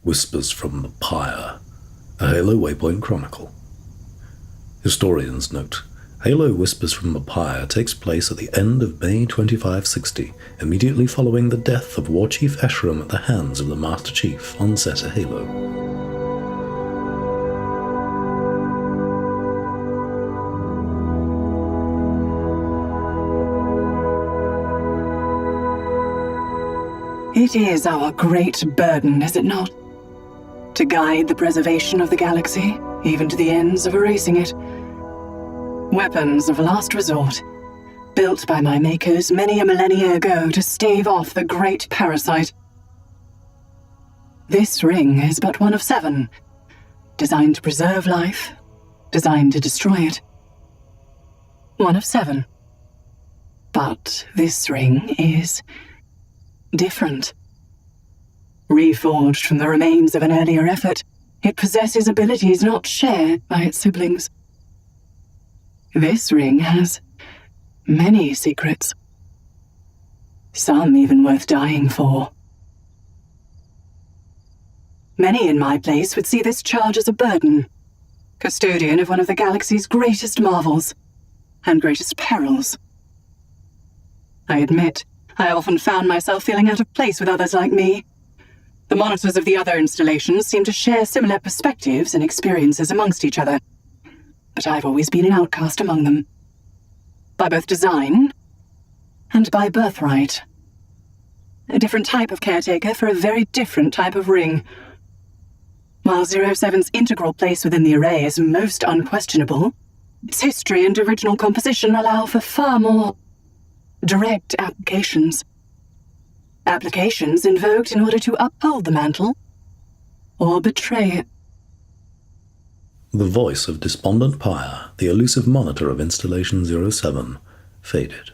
Whispers from the Pyre, a Halo Waypoint Chronicle. Historians note, Halo Whispers from the Pyre takes place at the end of May 2560, immediately following the death of War Chief Escharum at the hands of the Master Chief on Zeta Halo. It is our great burden, is it not? To guide the preservation of the galaxy, even to the ends of erasing it. Weapons of last resort, built by my makers many a millennia ago to stave off the great parasite. This ring is but one of 7, designed to preserve life, designed to destroy it. One of 7. But this ring is different. Reforged from the remains of an earlier effort, it possesses abilities not shared by its siblings. This ring has many secrets. Some even worth dying for. Many in my place would see this charge as a burden. Custodian of one of the galaxy's greatest marvels and greatest perils. I admit, I often found myself feeling out of place with others like me. The monitors of the other installations seem to share similar perspectives and experiences amongst each other, but I've always been an outcast among them. By both design and by birthright. A different type of caretaker for a very different type of ring. While 07's integral place within the array is most unquestionable, its history and original composition allow for far more direct applications. Applications invoked in order to uphold the mantle or betray it. The voice of Despondent Pyre, the elusive monitor of Installation 07, faded.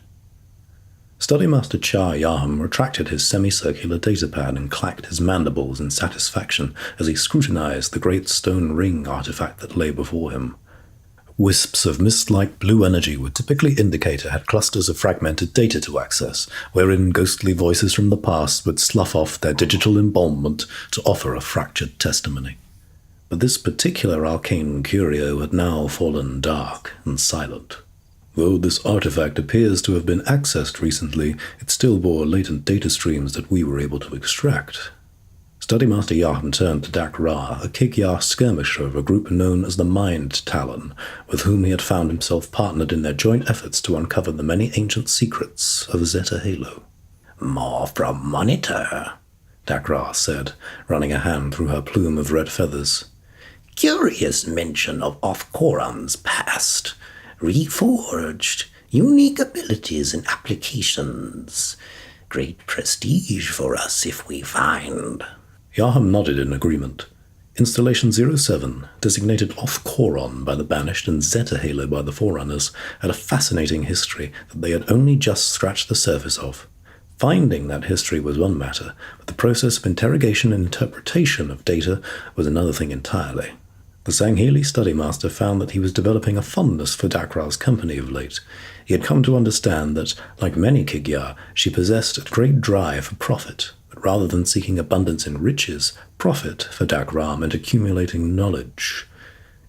Study Master Char Yaham retracted his semicircular datapad and clacked his mandibles in satisfaction as he scrutinized the great stone ring artifact that lay before him. Wisps of mist-like blue energy would typically indicate it had clusters of fragmented data to access, wherein ghostly voices from the past would slough off their digital embalmment to offer a fractured testimony. But this particular arcane curio had now fallen dark and silent. Though this artifact appears to have been accessed recently, it still bore latent data streams that we were able to extract. Study Master Yaham turned to Dak Ra, a Kig-Yar skirmisher of a group known as the Mind Talon, with whom he had found himself partnered in their joint efforts to uncover the many ancient secrets of Zeta Halo. "More from Monitor," Dak Ra said, running a hand through her plume of red feathers. "Curious mention of Off-Koron's past. Reforged, unique abilities and applications. Great prestige for us if we find." Yaham nodded in agreement. Installation 07, designated Off-Koron by the Banished and Zeta Halo by the Forerunners, had a fascinating history that they had only just scratched the surface of. Finding that history was one matter, but the process of interrogation and interpretation of data was another thing entirely. The Sangheili study master found that he was developing a fondness for Dakra's company of late. He had come to understand that, like many Kig-Yar, she possessed a great drive for profit. Rather than seeking abundance in riches, profit for Dak-Ra meant accumulating knowledge.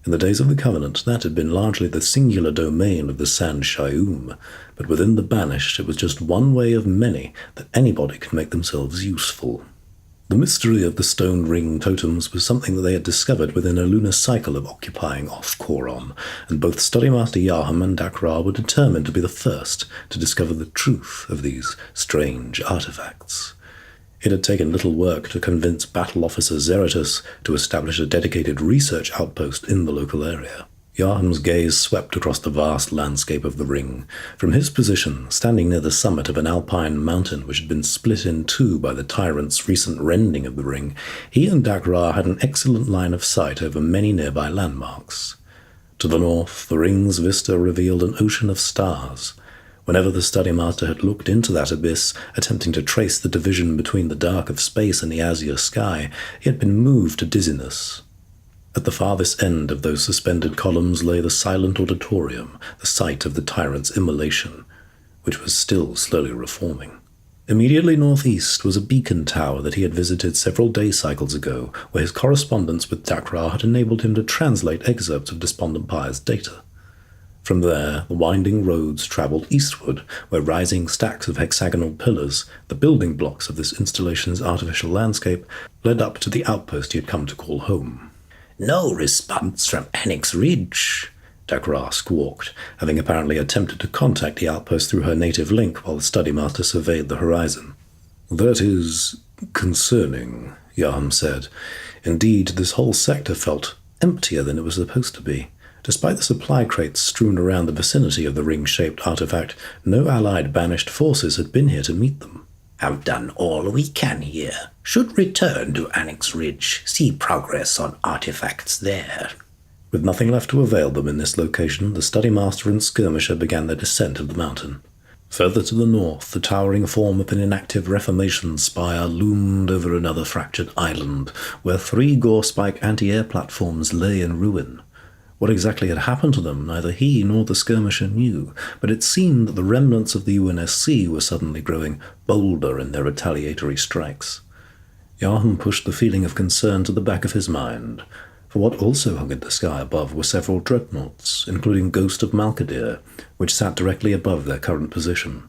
In the days of the Covenant, that had been largely the singular domain of the San Shayum, but within the Banished it was just one way of many that anybody could make themselves useful. The mystery of the stone ring totems was something that they had discovered within a lunar cycle of occupying Off-Koron, and both Study Master Yaham and Dak-Ra were determined to be the first to discover the truth of these strange artifacts. It had taken little work to convince Battle Officer Zeratus to establish a dedicated research outpost in the local area. Yaham's gaze swept across the vast landscape of the ring. From his position, standing near the summit of an alpine mountain which had been split in two by the tyrant's recent rending of the ring, he and Dak-Ra had an excellent line of sight over many nearby landmarks. To the north, the ring's vista revealed an ocean of stars. Whenever the study master had looked into that abyss, attempting to trace the division between the dark of space and the azure sky, he had been moved to dizziness. At the farthest end of those suspended columns lay the silent auditorium, the site of the tyrant's immolation, which was still slowly reforming. Immediately northeast was a beacon tower that he had visited several day cycles ago, where his correspondence with Dakrar had enabled him to translate excerpts of Despondent Pyre's data. From there, the winding roads travelled eastward, where rising stacks of hexagonal pillars, the building blocks of this installation's artificial landscape, led up to the outpost he had come to call home. "No response from Annex Ridge," Dakrar squawked, having apparently attempted to contact the outpost through her native link while the study master surveyed the horizon. "That is concerning," Yaham said. Indeed, this whole sector felt emptier than it was supposed to be. Despite the supply crates strewn around the vicinity of the ring-shaped artifact, no allied banished forces had been here to meet them. "Have done all we can here. Should return to Annex Ridge, see progress on artifacts there." With nothing left to avail them in this location, the study master and skirmisher began their descent of the mountain. Further to the north, the towering form of an inactive Reformation spire loomed over another fractured island, where 3 Gorespike anti-air platforms lay in ruin. What exactly had happened to them, neither he nor the skirmisher knew, but it seemed that the remnants of the UNSC were suddenly growing bolder in their retaliatory strikes. Yaham pushed the feeling of concern to the back of his mind, for what also hung in the sky above were several dreadnoughts, including Ghost of Malkadir, which sat directly above their current position.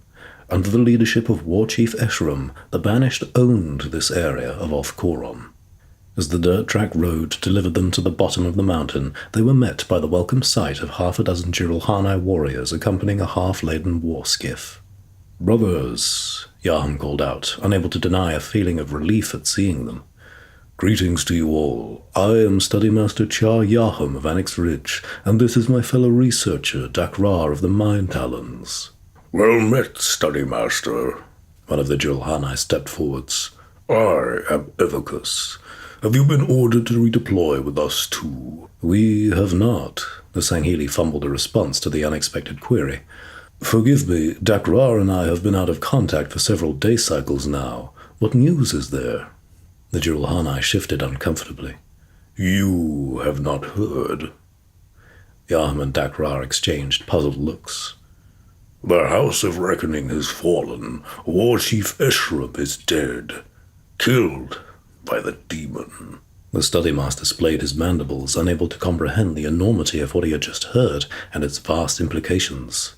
Under the leadership of War Chief Esheram, the Banished owned this area of Oth-Koron. As the dirt track road delivered them to the bottom of the mountain, they were met by the welcome sight of half a dozen Jirulhanae warriors accompanying a half-laden war skiff. "Brothers," Yaham called out, unable to deny a feeling of relief at seeing them. "Greetings to you all. I am Study Master Char Yaham of Annex Ridge, and this is my fellow researcher, Dakrar of the Mind Talons." "Well met, Study Master." One of the Jirulhanae stepped forwards. "I am Evocus. Have you been ordered to redeploy with us too?" "We have not." The Sangheili fumbled a response to the unexpected query. "Forgive me, Dakrar and I have been out of contact for several day cycles now. What news is there?" The Jirulhanae shifted uncomfortably. "You have not heard." Yaham and Dakrar exchanged puzzled looks. "The House of Reckoning has fallen. War Chief Esheram is dead. Killed by the demon." The study master displayed his mandibles, unable to comprehend the enormity of what he had just heard and its vast implications.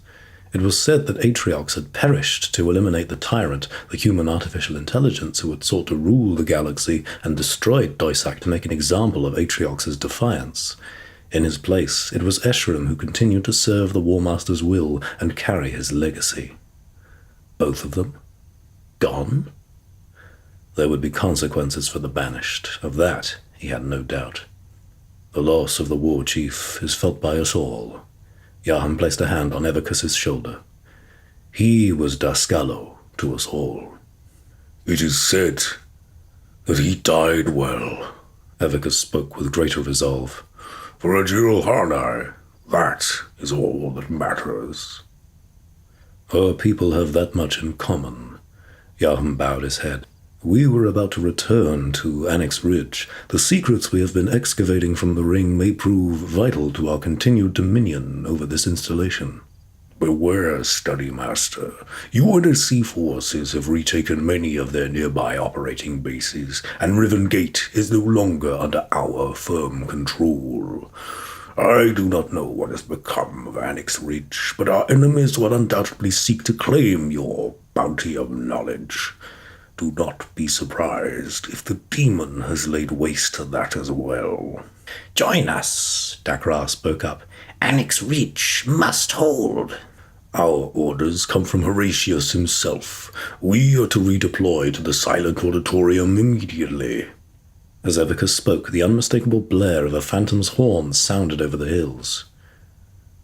It was said that Atriox had perished to eliminate the tyrant, the human artificial intelligence who had sought to rule the galaxy and destroyed Doisak to make an example of Atriox's defiance. In his place, it was Esheram who continued to serve the War Master's will and carry his legacy. Both of them? Gone? There would be consequences for the Banished. Of that, he had no doubt. The loss of the War Chief is felt by us all. Yaham placed a hand on Evocus's shoulder. He was Daskalo to us all. "It is said that he died well." Evocus spoke with greater resolve. "For a Jirulhanae, that is all that matters." Our people have that much in common. Yaham bowed his head. We were about to return to Annex Ridge. The secrets we have been excavating from the ring may prove vital to our continued dominion over this installation. "Beware, Study Master. UNSC forces have retaken many of their nearby operating bases, and Riven Gate is no longer under our firm control. I do not know what has become of Annex Ridge, but our enemies will undoubtedly seek to claim your bounty of knowledge. Do not be surprised if the demon has laid waste to that as well." "Join us," Dakrar spoke up. "Annex Ridge must hold." "Our orders come from Horatius himself. We are to redeploy to the Silent Auditorium immediately." As Evocus spoke, the unmistakable blare of a phantom's horn sounded over the hills.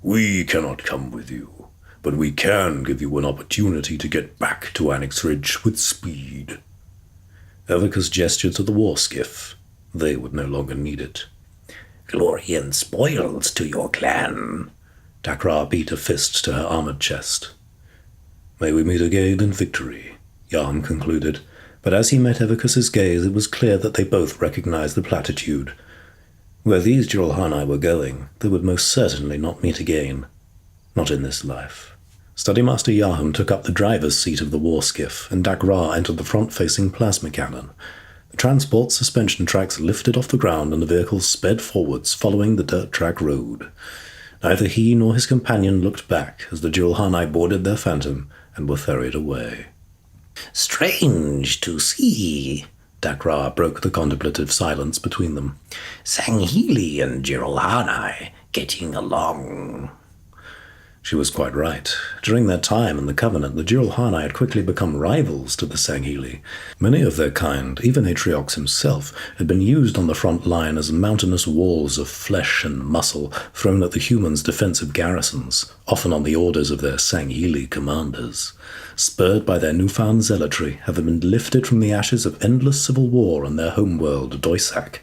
"We cannot come with you, but we can give you an opportunity to get back to Annex Ridge with speed." Evocus gestured to the war skiff. They would no longer need it. "Glory and spoils to your clan." Dakrar beat a fist to her armored chest. "May we meet again in victory," Yaham concluded, but as he met Evocus's gaze, it was clear that they both recognized the platitude. Where these Jirulhanae were going, they would most certainly not meet again. Not in this life. Study Master Yaham took up the driver's seat of the war skiff, and Dakra entered the front-facing plasma cannon. The transport's suspension tracks lifted off the ground and the vehicle sped forwards, following the dirt track road. Neither he nor his companion looked back as the Julhani boarded their Phantom and were ferried away. Strange to see, Dakra broke the contemplative silence between them. Sanghili and Jirulhani getting along. She was quite right. During their time in the Covenant, the Jirulhani had quickly become rivals to the Sanghili. Many of their kind, even Atriox himself, had been used on the front line as mountainous walls of flesh and muscle thrown at the humans' defensive garrisons, often on the orders of their Sanghili commanders. Spurred by their newfound zealotry, having been lifted from the ashes of endless civil war on their homeworld, Doisak,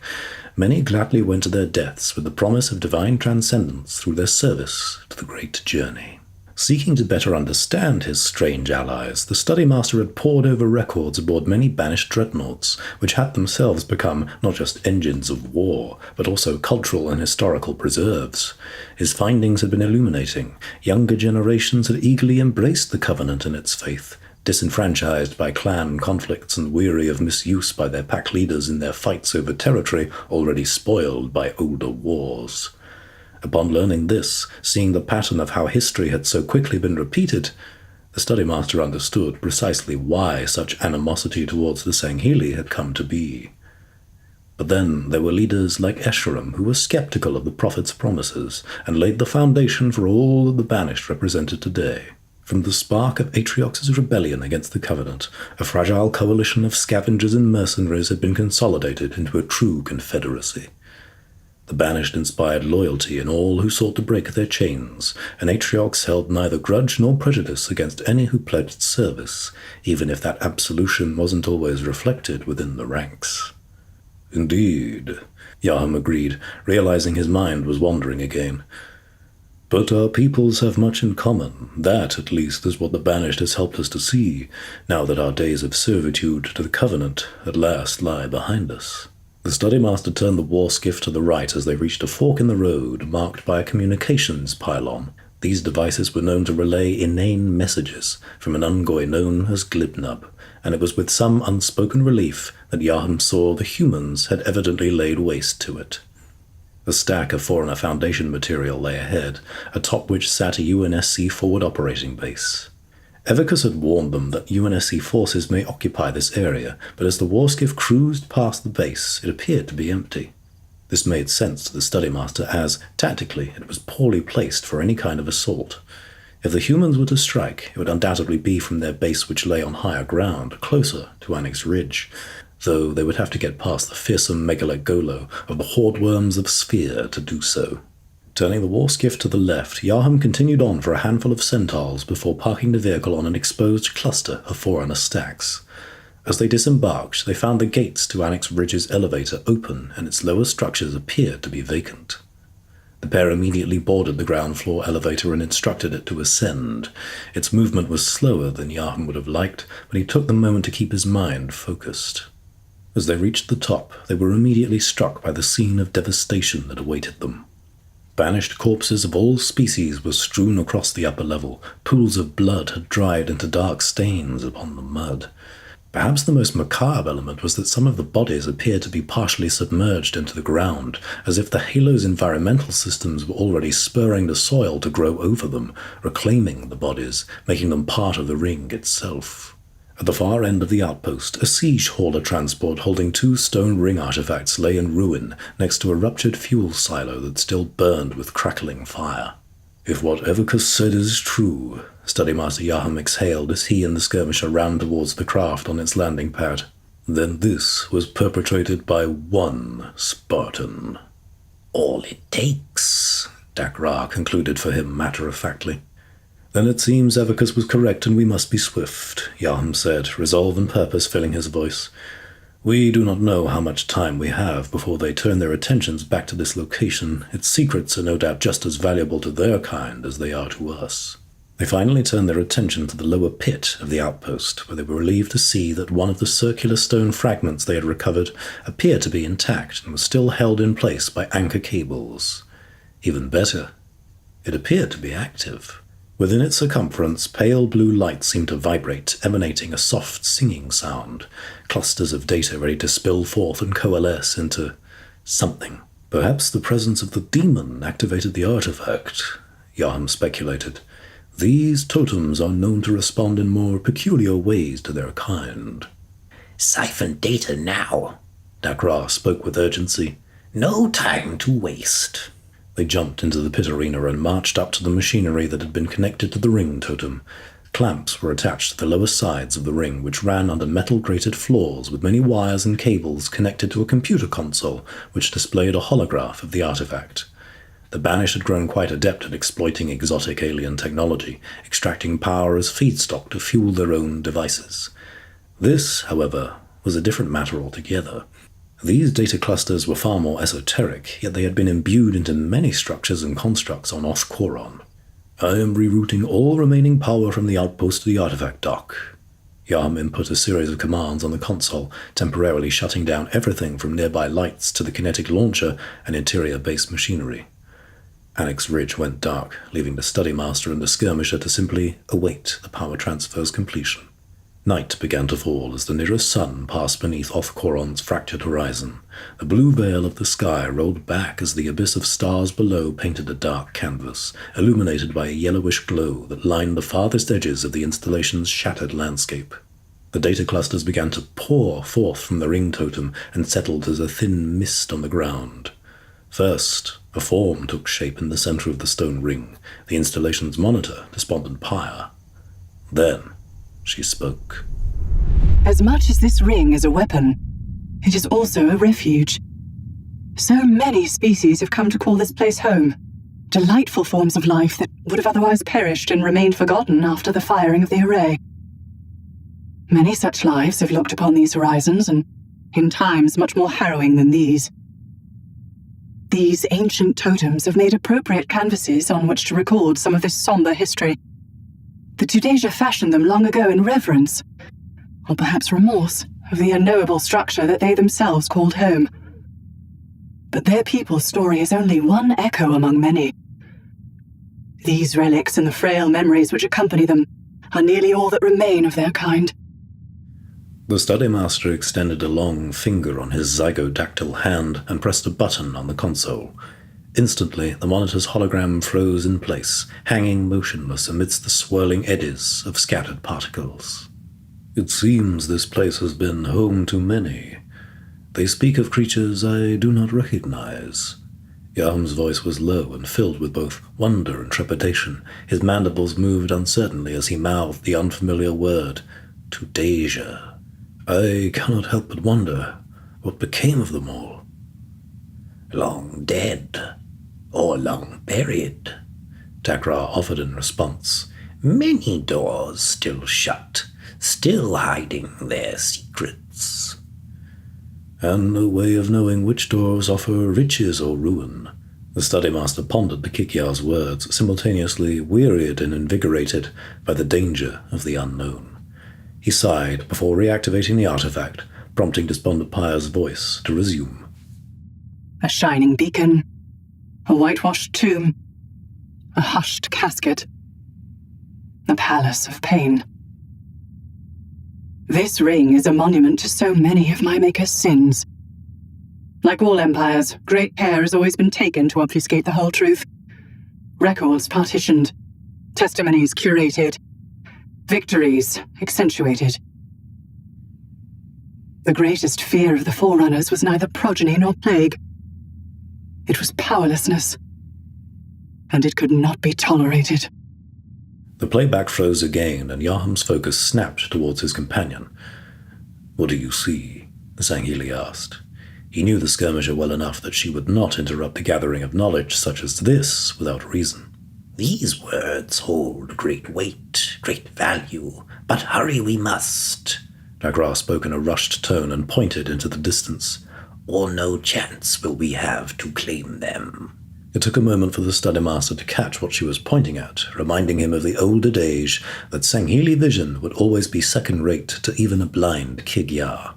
many gladly went to their deaths with the promise of divine transcendence through their service to the great journey. Seeking to better understand his strange allies, the study master had pored over records aboard many banished dreadnoughts, which had themselves become not just engines of war, but also cultural and historical preserves. His findings had been illuminating. Younger generations had eagerly embraced the Covenant and its faith, disenfranchised by clan conflicts and weary of misuse by their pack leaders in their fights over territory already spoiled by older wars. Upon learning this, seeing the pattern of how history had so quickly been repeated, the study master understood precisely why such animosity towards the Sanghili had come to be. But then there were leaders like Escharum who were skeptical of the prophet's promises and laid the foundation for all that the banished represented today. From the spark of Atriox's rebellion against the Covenant, a fragile coalition of scavengers and mercenaries had been consolidated into a true confederacy. The banished inspired loyalty in all who sought to break their chains, and Atriox held neither grudge nor prejudice against any who pledged service, even if that absolution wasn't always reflected within the ranks. Indeed, Yaham agreed, realizing his mind was wandering again. But our peoples have much in common. That, at least, is what the banished has helped us to see, now that our days of servitude to the Covenant at last lie behind us. The study master turned the war skiff to the right as they reached a fork in the road marked by a communications pylon. These devices were known to relay inane messages from an Ungoi known as Glibnub, and it was with some unspoken relief that Yaham saw the humans had evidently laid waste to it. A stack of Foreigner Foundation material lay ahead, atop which sat a UNSC forward operating base. Evicus had warned them that UNSC forces may occupy this area, but as the warskiff cruised past the base, it appeared to be empty. This made sense to the study master as, tactically, it was poorly placed for any kind of assault. If the humans were to strike, it would undoubtedly be from their base which lay on higher ground, closer to Anix Ridge, though they would have to get past the fearsome Megalegolo of the Horde-worms of Sphere to do so. Turning the war skiff to the left, Yaham continued on for a handful of centauls before parking the vehicle on an exposed cluster of Forerunner stacks. As they disembarked, they found the gates to Anix Ridge's elevator open and its lower structures appeared to be vacant. The pair immediately boarded the ground floor elevator and instructed it to ascend. Its movement was slower than Yaham would have liked, but he took the moment to keep his mind focused. As they reached the top, they were immediately struck by the scene of devastation that awaited them. Banished corpses of all species were strewn across the upper level. Pools of blood had dried into dark stains upon the mud. Perhaps the most macabre element was that some of the bodies appeared to be partially submerged into the ground, as if the Halo's environmental systems were already spurring the soil to grow over them, reclaiming the bodies, making them part of the ring itself. At the far end of the outpost, a siege hauler transport holding 2 stone ring artifacts lay in ruin next to a ruptured fuel silo that still burned with crackling fire. If what Evicus said is true, Study Master Yaham exhaled as he and the skirmisher ran towards the craft on its landing pad, then this was perpetrated by one Spartan. All it takes, Dakra concluded for him matter-of-factly. Then it seems Evicus was correct and we must be swift, Yaham said, resolve and purpose filling his voice. We do not know how much time we have before they turn their attentions back to this location. Its secrets are no doubt just as valuable to their kind as they are to us. They finally turned their attention to the lower pit of the outpost, where they were relieved to see that one of the circular stone fragments they had recovered appeared to be intact and was still held in place by anchor cables. Even better, it appeared to be active. Within its circumference, pale blue light seemed to vibrate, emanating a soft singing sound, clusters of data ready to spill forth and coalesce into something. Perhaps the presence of the demon activated the artifact, Yaham speculated. These totems are known to respond in more peculiar ways to their kind. Siphon data now. Dakra spoke with urgency. No time to waste. They jumped into the pit arena and marched up to the machinery that had been connected to the ring totem. Clamps were attached to the lower sides of the ring, which ran under metal-grated floors with many wires and cables connected to a computer console which displayed a holograph of the artifact. The Banished had grown quite adept at exploiting exotic alien technology, extracting power as feedstock to fuel their own devices. This, however, was a different matter altogether. These data clusters were far more esoteric, yet they had been imbued into many structures and constructs on Oth-Koron. I am rerouting all remaining power from the outpost to the artifact dock. Yaham input a series of commands on the console, temporarily shutting down everything from nearby lights to the kinetic launcher and interior base machinery. Annex Ridge went dark, leaving the Study Master and the Skirmisher to simply await the power transfer's completion. Night began to fall as the nearest sun passed beneath Oth-Koron's fractured horizon. The blue veil of the sky rolled back as the abyss of stars below painted a dark canvas, illuminated by a yellowish glow that lined the farthest edges of the installation's shattered landscape. The data clusters began to pour forth from the ring totem and settled as a thin mist on the ground. First, a form took shape in the center of the stone ring, the installation's monitor, Despondent Pyre. Then, she spoke. As much as this ring is a weapon, it is also a refuge. So many species have come to call this place home. Delightful forms of life that would have otherwise perished and remained forgotten after the firing of the array. Many such lives have looked upon these horizons, and in times much more harrowing than these. These ancient totems have made appropriate canvases on which to record some of this somber history. The Tudasia fashioned them long ago in reverence, or perhaps remorse, of the unknowable structure that they themselves called home. But their people's story is only one echo among many. These relics and the frail memories which accompany them are nearly all that remain of their kind. The Study Master extended a long finger on his zygodactyl hand and pressed a button on the console. Instantly, the monitor's hologram froze in place, hanging motionless amidst the swirling eddies of scattered particles. It seems this place has been home to many. They speak of creatures I do not recognize. Yaham's voice was low and filled with both wonder and trepidation. His mandibles moved uncertainly as he mouthed the unfamiliar word, Tudasia. I cannot help but wonder what became of them all. Long dead, or long buried, Takra offered in response. Many doors still shut, still hiding their secrets. And no way of knowing which doors offer riches or ruin. The Study Master pondered the Kikyar's words, simultaneously wearied and invigorated by the danger of the unknown. He sighed before reactivating the artifact, prompting Despondent Pyre's voice to resume. A shining beacon, a whitewashed tomb, a hushed casket, a palace of pain. This ring is a monument to so many of my Maker's sins. Like all empires, great care has always been taken to obfuscate the whole truth. Records partitioned, testimonies curated, victories accentuated. The greatest fear of the Forerunners was neither progeny nor plague. It was powerlessness, and it could not be tolerated. The playback froze again, and Yaham's focus snapped towards his companion. What do you see? Sangheili asked. He knew the Skirmisher well enough that she would not interrupt the gathering of knowledge such as this without reason. These words hold great weight, great value, but hurry we must. Takra spoke in a rushed tone and pointed into the distance. Or no chance will we have to claim them. It took a moment for the Study Master to catch what she was pointing at, reminding him of the old adage that Sangheili vision would always be second-rate to even a blind Kikyar.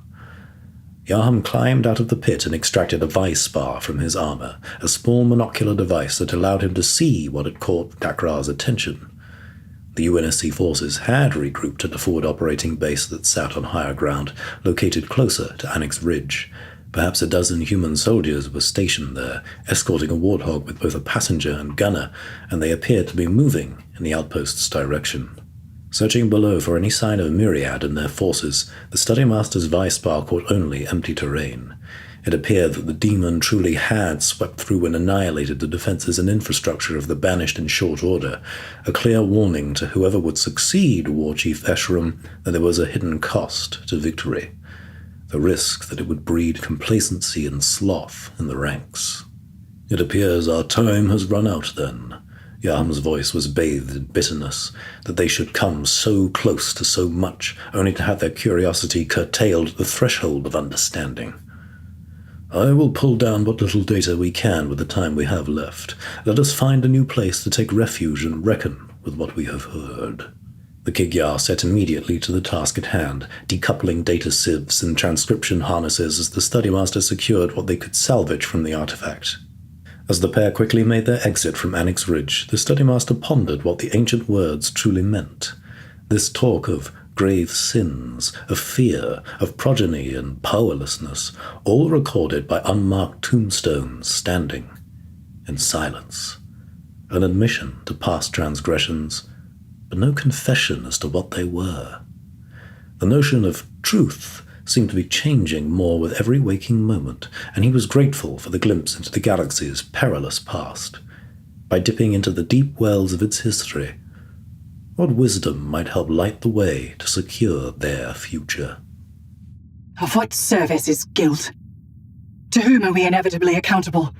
Yaham climbed out of the pit and extracted a vice bar from his armor, a small monocular device that allowed him to see what had caught Takra's attention. The UNSC forces had regrouped at a forward operating base that sat on higher ground, located closer to Annex Ridge. Perhaps a dozen human soldiers were stationed there, escorting a warthog with both a passenger and gunner, and they appeared to be moving in the outpost's direction. Searching below for any sign of Myriad and their forces, the Study Master's Vice-Spar caught only empty terrain. It appeared that the demon truly had swept through and annihilated the defenses and infrastructure of the Banished in short order, a clear warning to whoever would succeed War Chief Escharum that there was a hidden cost to victory, the risk that it would breed complacency and sloth in the ranks. "It appears our time has run out, then." Yaham's voice was bathed in bitterness, that they should come so close to so much, only to have their curiosity curtailed at the threshold of understanding. "I will pull down what little data we can with the time we have left. Let us find a new place to take refuge and reckon with what we have heard." The Kigyar set immediately to the task at hand, decoupling data sieves and transcription harnesses as the Study Master secured what they could salvage from the artifact. As the pair quickly made their exit from Annex Ridge, the Study Master pondered what the ancient words truly meant. This talk of grave sins, of fear, of progeny and powerlessness, all recorded by unmarked tombstones standing in silence. An admission to past transgressions, but no confession as to what they were. The notion of truth seemed to be changing more with every waking moment, and he was grateful for the glimpse into the galaxy's perilous past. By dipping into the deep wells of its history, what wisdom might help light the way to secure their future? Of what service is guilt? To whom are we inevitably accountable?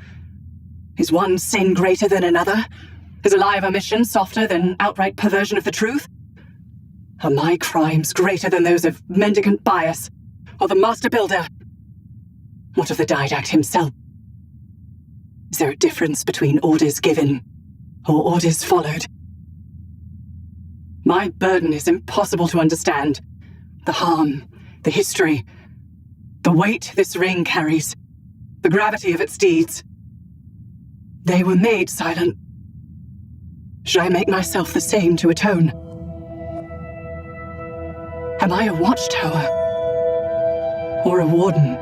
Is one sin greater than another? Is a lie of omission softer than outright perversion of the truth? Are my crimes greater than those of mendicant Bias, or the Master Builder? What of the Didact himself? Is there a difference between orders given or orders followed? My burden is impossible to understand. The harm, the history, the weight this ring carries, the gravity of its deeds. They were made silent. Should I make myself the same to atone? Am I a watchtower or a warden?